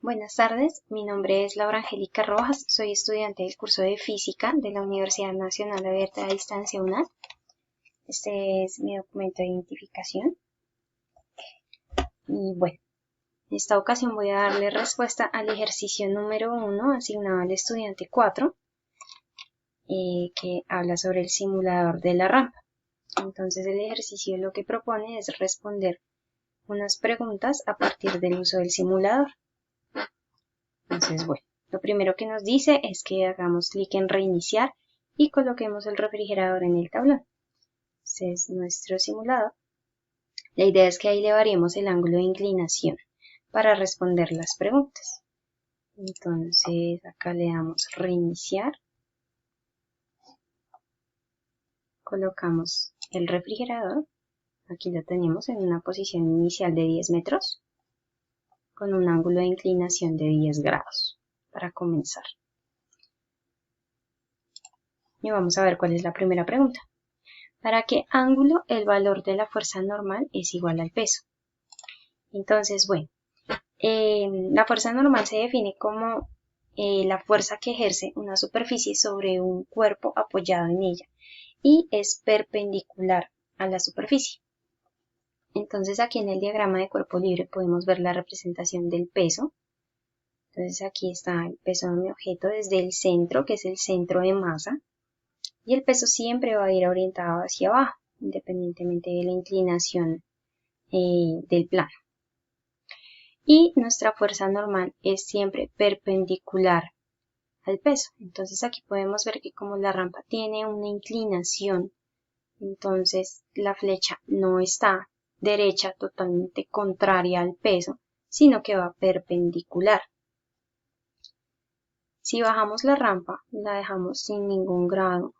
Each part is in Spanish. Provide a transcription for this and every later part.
Buenas tardes, mi nombre es Laura Angélica Rojas, soy estudiante del curso de Física de la Universidad Nacional Abierta a Distancia UNAD. Este es mi documento de identificación. Y bueno, en esta ocasión voy a darle respuesta al ejercicio número 1 asignado al estudiante 4, que habla sobre el simulador de la rampa. Entonces el ejercicio lo que propone es responder unas preguntas a partir del uso del simulador. Entonces, bueno, lo primero que nos dice es que hagamos clic en reiniciar y coloquemos el refrigerador en el tablón. Este es nuestro simulador. La idea es que ahí le variemos el ángulo de inclinación para responder las preguntas. Entonces, acá le damos reiniciar. Colocamos el refrigerador. Aquí lo tenemos en una posición inicial de 10 metros con un ángulo de inclinación de 10 grados para comenzar. Y vamos a ver cuál es la primera pregunta. ¿Para qué ángulo el valor de la fuerza normal es igual al peso? Entonces, bueno, la fuerza normal se define como la fuerza que ejerce una superficie sobre un cuerpo apoyado en ella y es perpendicular a la superficie. Entonces, aquí en el diagrama de cuerpo libre podemos ver la representación del peso. Entonces, aquí está el peso de mi objeto desde el centro, que es el centro de masa. Y el peso siempre va a ir orientado hacia abajo, independientemente de la inclinación del plano. Y nuestra fuerza normal es siempre perpendicular al peso. Entonces aquí podemos ver que como la rampa tiene una inclinación, entonces la flecha no está derecha totalmente contraria al peso, sino que va perpendicular. Si bajamos la rampa, la dejamos sin ningún grado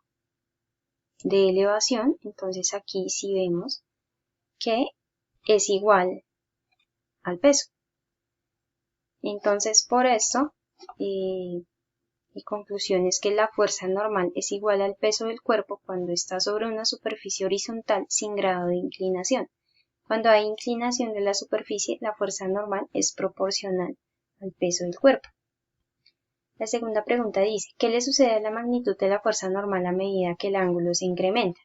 de elevación, entonces aquí sí vemos que es igual al peso. Entonces por esto mi conclusión es que la fuerza normal es igual al peso del cuerpo cuando está sobre una superficie horizontal sin grado de inclinación. Cuando hay inclinación de la superficie, la fuerza normal es proporcional al peso del cuerpo. La segunda pregunta dice, ¿qué le sucede a la magnitud de la fuerza normal a medida que el ángulo se incrementa?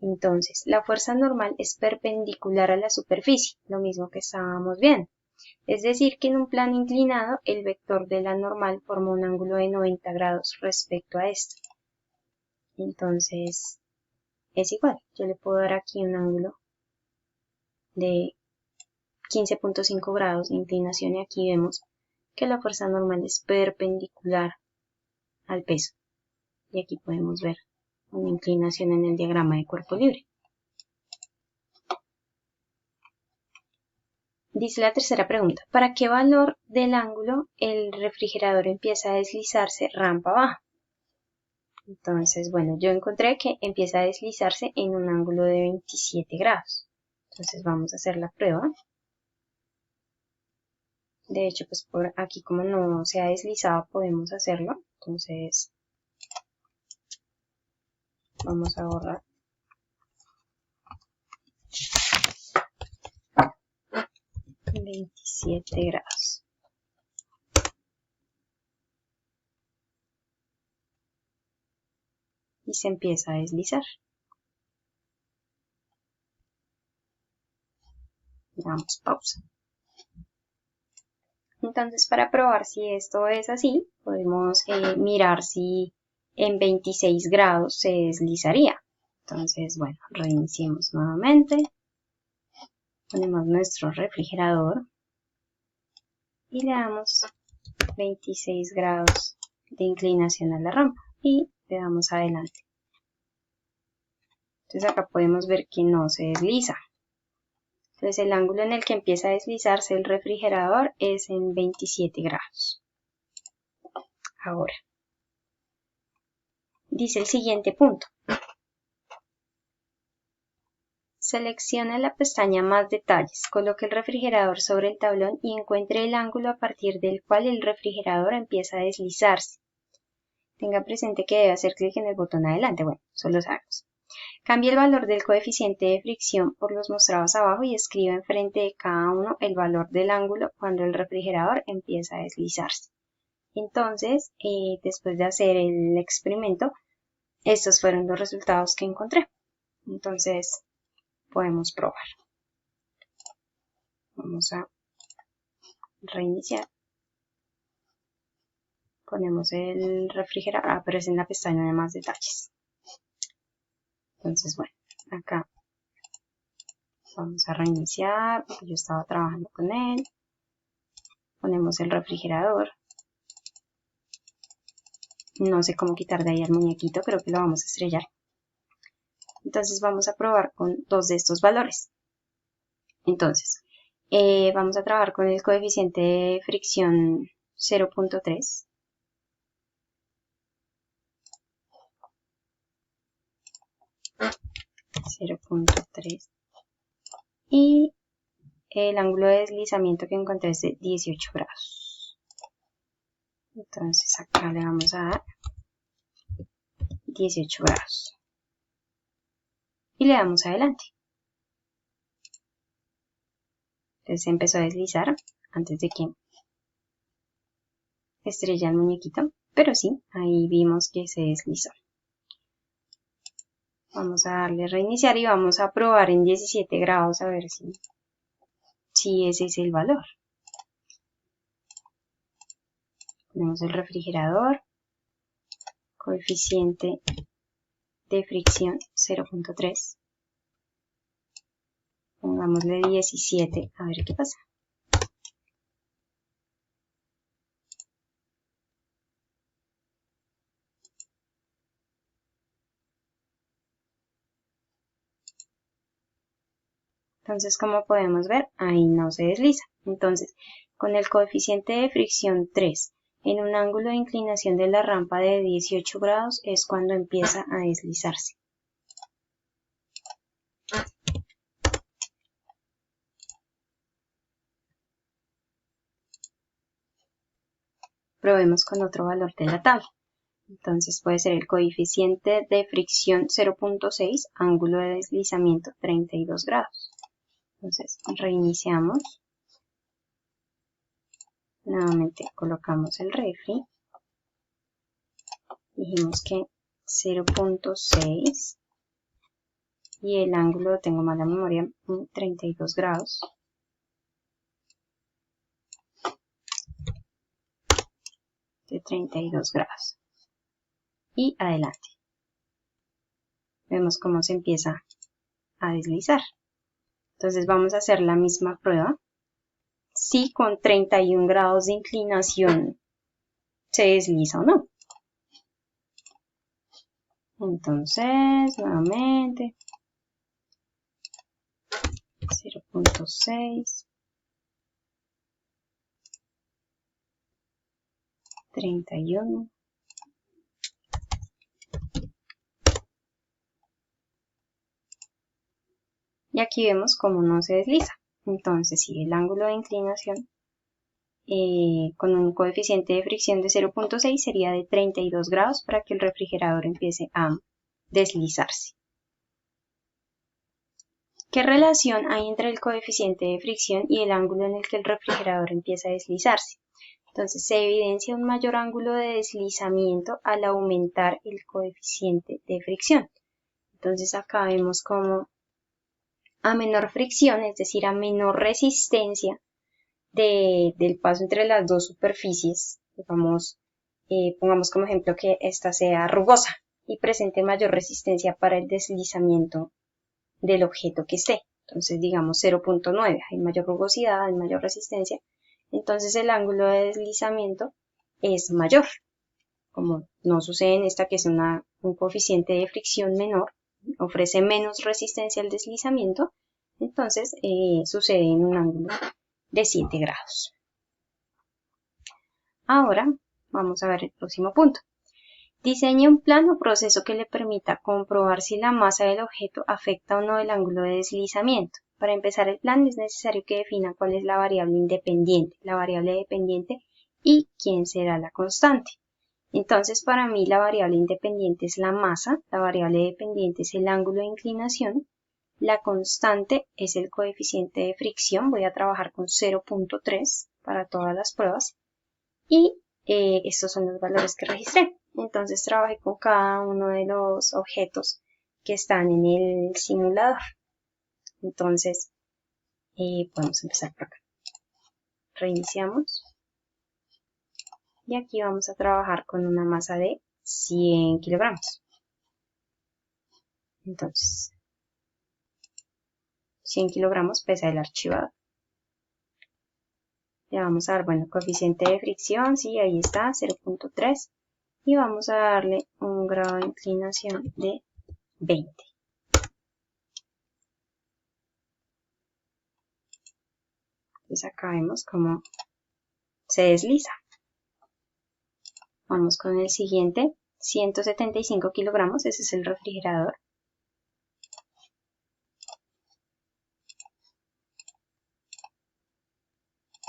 Entonces, la fuerza normal es perpendicular a la superficie, lo mismo que estábamos viendo. Es decir, que en un plano inclinado, el vector de la normal forma un ángulo de 90 grados respecto a esto. Entonces, es igual. Yo le puedo dar aquí un ángulo de 15.5 grados de inclinación y aquí vemos que la fuerza normal es perpendicular al peso. Y aquí podemos ver una inclinación en el diagrama de cuerpo libre. Dice la tercera pregunta, ¿para qué valor del ángulo el refrigerador empieza a deslizarse rampa abajo? Entonces, bueno, yo encontré que empieza a deslizarse en un ángulo de 27 grados. Entonces vamos a hacer la prueba. De hecho, pues por aquí como no se ha deslizado podemos hacerlo. Entonces, vamos a borrar. $27 grados. Y se empieza a deslizar. Damos pausa. Entonces, para probar si esto es así, podemos mirar si en 26 grados se deslizaría. Entonces, bueno, reiniciemos nuevamente. Ponemos nuestro refrigerador y le damos 26 grados de inclinación a la rampa y le damos adelante. Entonces acá podemos ver que no se desliza. Entonces el ángulo en el que empieza a deslizarse el refrigerador es en 27 grados. Ahora, dice el siguiente punto. Selecciona la pestaña Más detalles, coloque el refrigerador sobre el tablón y encuentre el ángulo a partir del cual el refrigerador empieza a deslizarse. Tenga presente que debe hacer clic en el botón adelante. Bueno, eso lo sabemos. Cambie el valor del coeficiente de fricción por los mostrados abajo y escriba enfrente de cada uno el valor del ángulo cuando el refrigerador empieza a deslizarse. Entonces, después de hacer el experimento, estos fueron los resultados que encontré. Entonces, podemos probar. Vamos a reiniciar. Ponemos el refrigerador, aparece en la pestaña de más detalles. Entonces, bueno, acá vamos a reiniciar, porque yo estaba trabajando con él. Ponemos el refrigerador. No sé cómo quitar de ahí al muñequito, creo que lo vamos a estrellar. Entonces vamos a probar con dos de estos valores. Entonces, vamos a trabajar con el coeficiente de fricción 0.3. Y el ángulo de deslizamiento que encontré es de 18 grados. Entonces acá le vamos a dar 18 grados. Y le damos adelante. Entonces empezó a deslizar antes de que estrella el muñequito. Pero sí, ahí vimos que se deslizó. Vamos a darle reiniciar y vamos a probar en 17 grados a ver si ese es el valor. Ponemos el refrigerador, coeficiente de fricción 0.3. Pongámosle 17 a ver qué pasa. Entonces, como podemos ver, ahí no se desliza. Entonces, con el coeficiente de fricción 3 en un ángulo de inclinación de la rampa de 18 grados es cuando empieza a deslizarse. Probemos con otro valor de la tabla. Entonces puede ser el coeficiente de fricción 0.6, ángulo de deslizamiento 32 grados. Entonces reiniciamos. Nuevamente colocamos el refri. Dijimos que 0.6 y el ángulo, tengo mala memoria, 32 grados. De 32 grados. Y adelante. Vemos cómo se empieza a deslizar. Entonces vamos a hacer la misma prueba. Si con 31 grados de inclinación se desliza o no. Entonces, nuevamente, 0.6, 31. Y aquí vemos cómo no se desliza. Entonces, si el ángulo de inclinación con un coeficiente de fricción de 0.6 sería de 32 grados para que el refrigerador empiece a deslizarse. ¿Qué relación hay entre el coeficiente de fricción y el ángulo en el que el refrigerador empieza a deslizarse? Entonces se evidencia un mayor ángulo de deslizamiento al aumentar el coeficiente de fricción. Entonces acá vemos como a menor fricción, es decir, a menor resistencia del paso entre las dos superficies, digamos, pongamos como ejemplo que esta sea rugosa y presente mayor resistencia para el deslizamiento del objeto que esté. Entonces digamos 0.9, hay mayor rugosidad, hay mayor resistencia, entonces el ángulo de deslizamiento es mayor. Como no sucede en esta que es un coeficiente de fricción menor, ofrece menos resistencia al deslizamiento, entonces sucede en un ángulo de 7 grados. Ahora vamos a ver el próximo punto. Diseñe un plan o proceso que le permita comprobar si la masa del objeto afecta o no el ángulo de deslizamiento. Para empezar el plan es necesario que defina cuál es la variable independiente, la variable dependiente y quién será la constante. Entonces, para mí la variable independiente es la masa, la variable dependiente es el ángulo de inclinación, la constante es el coeficiente de fricción, voy a trabajar con 0.3 para todas las pruebas, y estos son los valores que registré. Entonces trabajé con cada uno de los objetos que están en el simulador. Entonces, podemos empezar por acá. Reiniciamos. Y aquí vamos a trabajar con una masa de 100 kilogramos. Entonces, 100 kilogramos pesa el archivador. Le vamos a dar, bueno, coeficiente de fricción, sí, ahí está, 0.3. Y vamos a darle un grado de inclinación de 20. Entonces acá vemos cómo se desliza. Vamos con el siguiente, 175 kilogramos, ese es el refrigerador.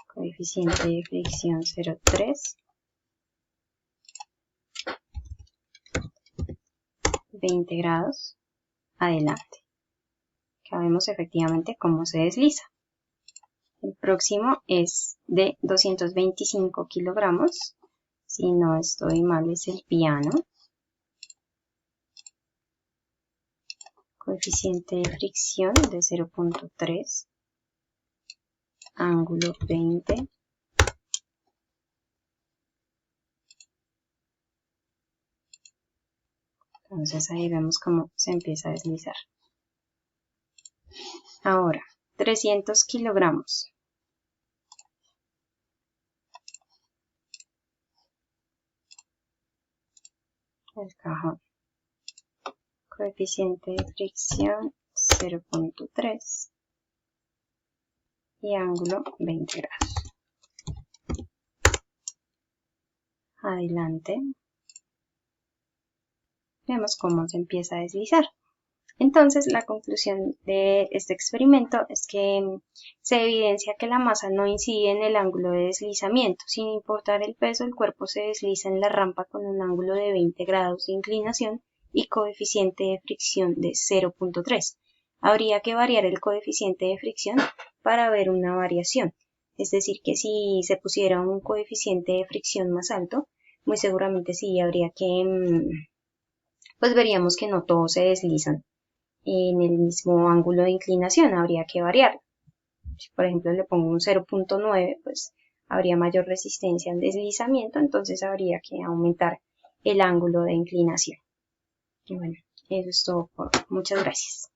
Coeficiente de fricción 0.3. 20 grados. Adelante. Acá vemos efectivamente cómo se desliza. El próximo es de 225 kilogramos. Si no estoy mal, es el piano. Coeficiente de fricción de 0.3. Ángulo 20. Entonces ahí vemos cómo se empieza a deslizar. Ahora, 300 kilogramos. El cajón. Coeficiente de fricción 0.3 y ángulo 20 grados. Adelante. Vemos cómo se empieza a deslizar. Entonces, la conclusión de este experimento es que se evidencia que la masa no incide en el ángulo de deslizamiento. Sin importar el peso, el cuerpo se desliza en la rampa con un ángulo de 20 grados de inclinación y coeficiente de fricción de 0.3. Habría que variar el coeficiente de fricción para ver una variación. Es decir, que si se pusiera un coeficiente de fricción más alto, muy seguramente sí habría que, pues veríamos que no todos se deslizan en el mismo ángulo de inclinación, habría que variarlo. Si por ejemplo le pongo un 0.9, pues habría mayor resistencia al deslizamiento, entonces habría que aumentar el ángulo de inclinación. Y bueno, eso es todo por hoy. Muchas gracias.